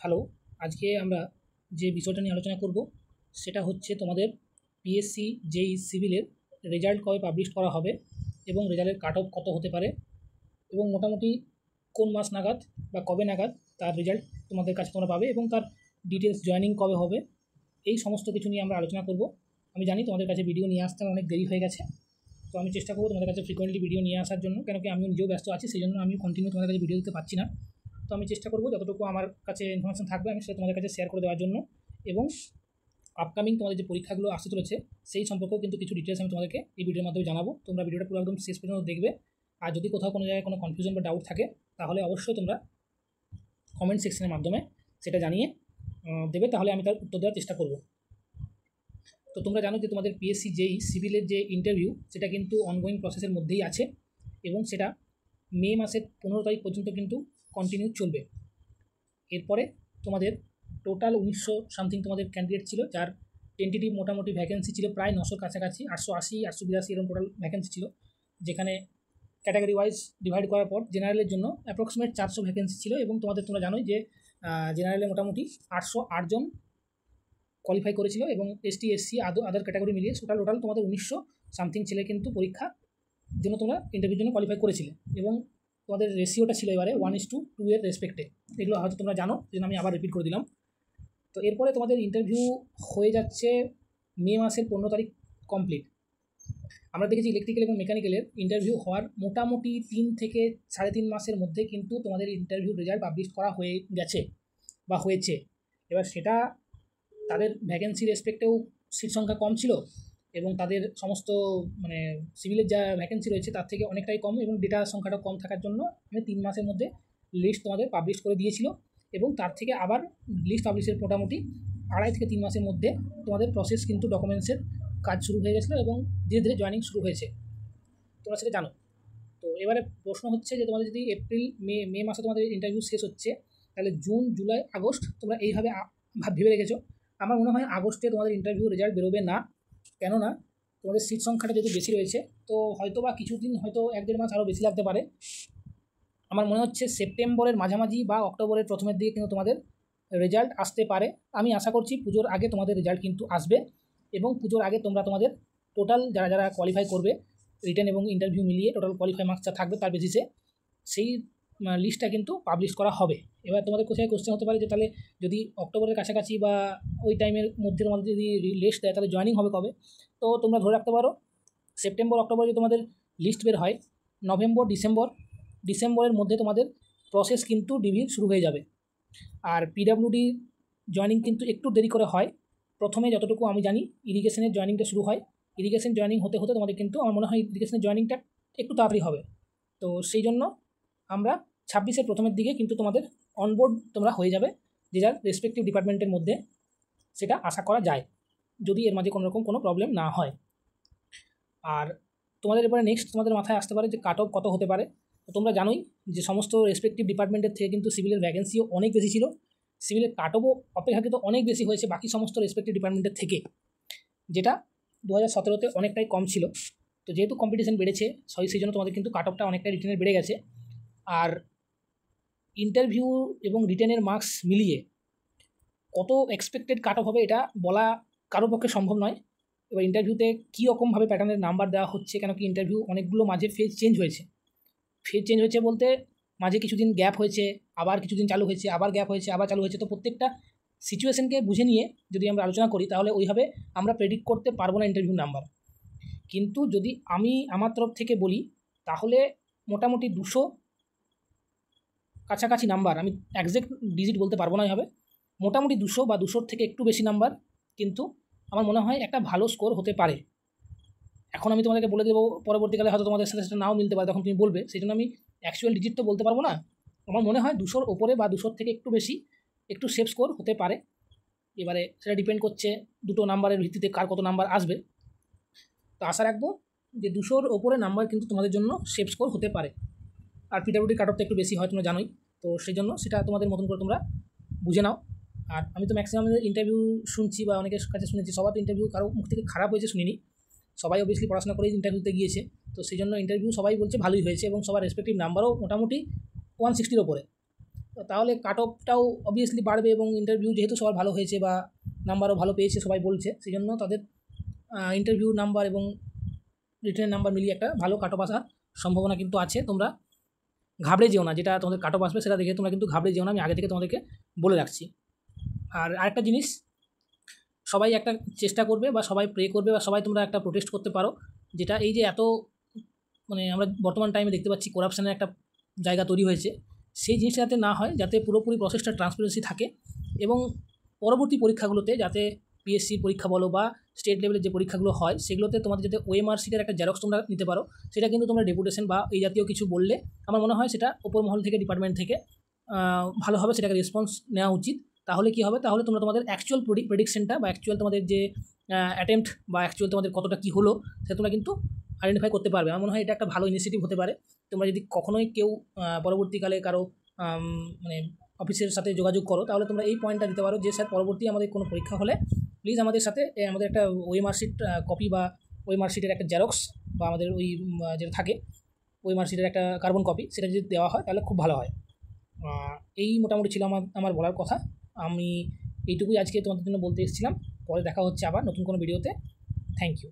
Hello, আজকে আমরা যে বিষয়টা নিয়ে আলোচনা করব সেটা হচ্ছে তোমাদের পিএসসি জেই সিভিলের রেজাল্ট কবে পাবলিশ করা হবে এবং রেজাল্টের কাট অফ কত হতে পারে এবং মোটামুটি কোন মাস নাগাদ বা কবে নাগাদ তার রেজাল্ট তোমাদের কাছে তোমরা পাবে এবং তার ডিটেলস জয়েনিং কবে হবে, এই সমস্ত কিছু নিয়ে আমরা আলোচনা করব। আমি জানি তোমাদের কাছে ভিডিও নিয়ে আসতে অনেক দেরি হয়ে গেছে, তো আমি চেষ্টা করবো তোমাদের কাছে ফ্রিকোয়েন্টলি ভিডিও নিয়ে আসার জন্য, কেন কি আমিও নিজেও ব্যস্ত আছি, সেই জন্য আমি কন্টিনিউ তোমাদের কাছে ভিডিও দিতে পারছি না। তো আমি চেষ্টা করবো যতটুকু আমার কাছে ইনফরমেশন থাকবে আমি সেটা তোমাদের কাছে শেয়ার করে দেওয়ার জন্য, এবং আপকামিং তোমাদের যে পরীক্ষাগুলো আসতে চলেছে সেই সম্পর্কেও কিন্তু কিছু ডিটেলস আমি তোমাদেরকে এই ভিডিওর মাধ্যমে জানাবো। তোমরা ভিডিওটা পুরো একদম শেষ পর্যন্ত দেখবে, আর যদি কোথাও কোনো জায়গায় কোনো কনফিউশন বা ডাউট থাকে তাহলে অবশ্যই তোমরা কমেন্ট সেকশনের মাধ্যমে সেটা জানিয়ে দেবে, তাহলে আমি তার উত্তর দেওয়ার চেষ্টা করব। তো তোমরা জানো যে তোমাদের পিএসসি জেই সিভিলের যে ইন্টারভিউ সেটা কিন্তু অনগোয়িং প্রসেসের মধ্যেই আছে এবং সেটা মে মাসের 15 তারিখ পর্যন্ত কিন্তু কন্টিনিউ চলবে। এরপরে তোমাদের টোটাল 1900 সামথিং তোমাদের ক্যান্ডিডেট ছিল, যার টেন্টেটিভ মোটামুটি ভ্যাকেন্সি ছিল প্রায় 900 কাছাকাছি, 880 882 এরকম টোটাল ভ্যাকেন্সি ছিল, যেখানে ক্যাটাগরি ওয়াইজ ডিভাইড করার পর জেনারেলের জন্য অ্যাপ্রক্সিমেট 400 ভ্যাকেন্সি ছিল এবং তোমরা জানোই যে জেনারেলে মোটামুটি 808 জন কোয়ালিফাই করেছিল এবং এসটি এসসি আদার ক্যাটাগরি মিলিয়ে টোটাল তোমাদের 1900 সামথিং ছেলে কিন্তু পরীক্ষা জন্য তোমরা ইন্টারভিউর জন্য কোয়ালিফাই করেছিলে এবং তোমাদের রেশিওটা ছিল এবারে 1:2 এর রেসপেক্টে। এগুলো হয়তো তোমরা জানো, যেন আমি আবার রিপিট করে দিলাম। তো এরপরে তোমাদের ইন্টারভিউ হয়ে যাচ্ছে মে মাসের 15 তারিখ কমপ্লিট। আমরা দেখেছি ইলেকট্রিক্যাল এবং মেকানিক্যালের ইন্টারভিউ হওয়ার মোটামুটি 3 থেকে 3.5 মাসের মধ্যে কিন্তু তোমাদের ইন্টারভিউ রেজাল্ট পাবলিশ করা হয়ে গেছে বা হয়েছে। এবার সেটা তাদের ভ্যাকেন্সি রেসপেক্টেও সিট সংখ্যা কম ছিল এবং তাদের সমস্ত সিভিলের যা ভ্যাকেন্সি রয়েছে তার থেকে অনেকটাই কম এবং ডেটা সংখ্যাটা কম থাকার জন্য 3 মাসের মধ্যে লিস্ট তোমাদের পাবলিশ করে দিয়েছিল এবং তার থেকে আবার লিস্ট পাবলিশের মোটামুটি 2.5 থেকে 3 মাসের মধ্যে তোমাদের প্রসেস কিন্তু ডকুমেন্টসের কাজ শুরু হয়ে গেছিলো এবং ধীরে ধীরে জয়েনিং শুরু হয়েছে, তোমরা সেটা জানো। তো এবারে প্রশ্ন হচ্ছে যে তোমাদের যদি এপ্রিল মে মাসে তোমাদের ইন্টারভিউ শেষ হচ্ছে, তাহলে জুন জুলাই আগস্ট তোমরা এইভাবে ভেবে রেখেছো। আমার মনে হয় আগস্টে তোমাদের ইন্টারভিউ রেজাল্ট বেরোবে না, কেননা তোমাদের সিট সংখ্যাটা যেহেতু বেশি রয়েছে, তো হয়তো বা কিছুদিন, হয়তো 1-1.5 মাস আরও বেশি লাগতে পারে। আমার মনে হচ্ছে সেপ্টেম্বরের মাঝামাঝি বা অক্টোবরের প্রথমের দিকে কিন্তু তোমাদের রেজাল্ট আসতে পারে। আমি আশা করছি পুজোর আগে তোমাদের রেজাল্ট কিন্তু আসবে এবং পুজোর আগে তোমরা তোমাদের টোটাল যারা কোয়ালিফাই করবে রিটেন এবং ইন্টারভিউ মিলিয়ে টোটাল কোয়ালিফাই মার্কসটা থাকবে তার বেসিসে সেই লিস্টটা কিন্তু পাবলিশ করা হবে। এবার তোমাদের কোথায় কোশ্চেন হতে পারে যে তাহলে যদি অক্টোবরের কাছাকাছি বা ওই টাইমের মধ্যে তোমাদের যদি লিস্ট দেয় তাহলে জয়েনিং হবে কবে? তো তোমরা ধরে রাখতে পারো সেপ্টেম্বর অক্টোবরে যদি তোমাদের লিস্ট বের হয়, নভেম্বর ডিসেম্বরের মধ্যে তোমাদের প্রসেস কিন্তু ডিভির শুরু হয়ে যাবে। আর পিডাব্লিউডি জয়েনিং কিন্তু একটু দেরি করে হয়। প্রথমে যতটুকু আমি জানি ইরিগেশনের জয়েনিংটা শুরু হয়, ইরিগেশন জয়েনিং হতে হতে তোমাদের কিন্তু আমার মনে হয় ইরিগেশনের জয়েনিংটা একটু তাড়াতাড়ি হবে। তো সেই জন্য আমরা 26-এর প্রথমের দিকে কিন্তু তোমাদের অনবোর্ড তোমরা হয়ে যাবে যে যার রেসপেক্টিভ ডিপার্টমেন্টের মধ্যে, সেটা আশা করা যায় যদি এর মাঝে কোনো রকম কোনো প্রবলেম না হয়। আর তোমাদের এবারে নেক্সট তোমাদের মাথায় আসতে পারে যে কাট অফ কত হতে পারে। তো তোমরা জানোই যে সমস্ত রেসপেক্টিভ ডিপার্টমেন্টের থেকে কিন্তু সিভিলের ভ্যাকেন্সিও অনেক বেশি ছিল, সিভিলের কাট অফও অপেক্ষাকৃত অনেক বেশি হয়েছে বাকি সমস্ত রেসপেক্টিভ ডিপার্টমেন্টের থেকে, যেটা 2017-তে অনেকটাই কম ছিল। তো যেহেতু কম্পিটিশন বেড়েছে সেই জন্য তোমাদের কিন্তু কাট অফটা অনেকটাই রিটেনের বেড়ে গেছে। আর ইন্টারভিউ এবং রিটেনের মার্কস মিলিয়ে কত এক্সপেক্টেড কাট অফ হবে এটা বলা কারোর পক্ষে সম্ভব নয়। এবার ইন্টারভিউতে কী রকমভাবে প্যাটার্নের নাম্বার দেওয়া হচ্ছে, কেন কি ইন্টারভিউ অনেকগুলো মাঝে ফেজ চেঞ্জ হয়েছে বলতে মাঝে কিছুদিন গ্যাপ হয়েছে, আবার কিছুদিন চালু হয়েছে, আবার গ্যাপ হয়েছে, আবার চালু হয়েছে। তো প্রত্যেকটা সিচুয়েশনকে বুঝে নিয়ে যদি আমরা আলোচনা করি তাহলে ওইভাবে আমরা প্রেডিক্ট করতে পারবো না ইন্টারভিউ নাম্বার। কিন্তু যদি আমি আমার তরফ থেকে বলি তাহলে মোটামুটি 200 কাছাকাছি নাম্বার, আমি একজ্যাক্ট ডিজিট বলতে পারবো না এইভাবে, মোটামুটি 200 বা 200 থেকে একটু বেশি নাম্বার কিন্তু আমার মনে হয় একটা ভালো স্কোর হতে পারে। এখন আমি তোমাদেরকে বলে দেবো, পরবর্তীকালে হয়তো তোমাদের সাথে সেটা নাও মিলতে পারে, তখন তুমি বলবে, সেই জন্য আমি অ্যাকচুয়াল ডিজিট তো বলতে পারবো না। আমার মনে হয় 200-র ওপরে বা 200 থেকে একটু বেশি একটু সেফ স্কোর হতে পারে। এবারে সেটা ডিপেন্ড করছে দুটো নাম্বারের ভিত্তিতে কার কত নাম্বার আসবে। তো আশা রাখবো যে 200-র ওপরে নাম্বার কিন্তু তোমাদের জন্য সেফ স্কোর হতে পারে। আর পিডাব্লিউডি কাট অফটা একটু বেশি হয় তোমরা জানোই, তো সেই জন্য সেটা তোমাদের মতন করে তোমরা বুঝে নাও। আর আমি তো ম্যাক্সিমাম ইন্টারভিউ শুনছি বা অনেকের কাছে শুনেছি, সবার তো ইন্টারভিউ কারো মুখ থেকে খারাপ হয়েছে শুনিনি, সবাই অবভিয়াসলি পড়াশোনা করেই ইন্টারভিউতে গিয়েছে। তো সেই জন্য ইন্টারভিউ সবাই বলছে ভালোই হয়েছে এবং সবার রেসপেক্টিভ নাম্বারও মোটামুটি 160-র ওপরে। তাহলে কাট অফটাও অবভিয়াসলি বাড়বে, এবং ইন্টারভিউ যেহেতু সবার ভালো হয়েছে বা নাম্বারও ভালো পেয়েছে সবাই বলছে, সেই জন্য তাদের ইন্টারভিউ নাম্বার এবং রিটেনের নাম্বার মিলিয়ে একটা ভালো কাট অফ আসার সম্ভাবনা কিন্তু আছে। তোমরা ঘাবড়ে যেও না, যেটা তোমাদের কাট অফ আসবে সেটা দেখে তোমরা কিন্তু ঘাবড়ে যেও না, আমি আগে থেকে তোমাদেরকে বলে রাখছি। আর আরেকটা জিনিস, সবাই একটা চেষ্টা করবে বা সবাই প্রে করবে বা সবাই তোমরা একটা প্রোটেস্ট করতে পারো, যেটা এই যে এত মানে আমরা বর্তমান টাইমে দেখতে পাচ্ছি করাপশানের একটা জায়গা তৈরি হয়েছে, সেই জিনিসটা যাতে না হয়, যাতে পুরোপুরি প্রসেসটা ট্রান্সপারেন্সি থাকে, এবং পরবর্তী পরীক্ষাগুলোতে যাতে পিএসসির পরীক্ষা বলো বা স্টেট লেভেলের যে পরীক্ষাগুলো হয় সেগুলোতে তোমাদের যাতে ওএমআর শিটের একটা জেরক্স তোমরা নিতে পারো, সেটা কিন্তু তোমরা ডেপুটেশন বা এই জাতীয় কিছু বললে আমার মনে হয় সেটা উপর মহল থেকে ডিপার্টমেন্ট থেকে ভালোভাবে সেটাকে রেসপন্স নেওয়া উচিত। তাহলে কী হবে, তাহলে তোমরা তোমাদের অ্যাকচুয়াল প্রেডিকশনটা বা অ্যাকচুয়াল তোমাদের যে অ্যাটেম্প্ট বা অ্যাকচুয়াল তোমাদের কতটা কী হলো সেটা তোমরা কিন্তু আইডেন্টিফাই করতে পারবে। আমার মনে হয় এটা একটা ভালো ইনিশিয়েটিভ হতে পারে। তোমরা যদি কখনোই কেউ পরবর্তীকালে কারো মানে অফিসের সাথে যোগাযোগ করো, তাহলে তোমরা এই পয়েন্টটা দিতে পারো যে স্যার পরবর্তী আমাদের কোনো পরীক্ষা হলে প্লিজ আমাদের সাথে আমাদের একটা ওএমআর শিট কপি বা ওএমআর শিটের একটা জেরক্স বা আমাদের ওই যেটা থাকে ওএমআর শিটের একটা কার্বন কপি, সেটা যদি দেওয়া হয় তাহলে খুব ভালো হয়। এই মোটামুটি ছিল আমার বলার কথা। আমি এইটুকুই আজকে তোমাদের জন্য বলতে এসেছিলাম। পরে দেখা হচ্ছে আবার নতুন কোনো ভিডিওতে। Thank you.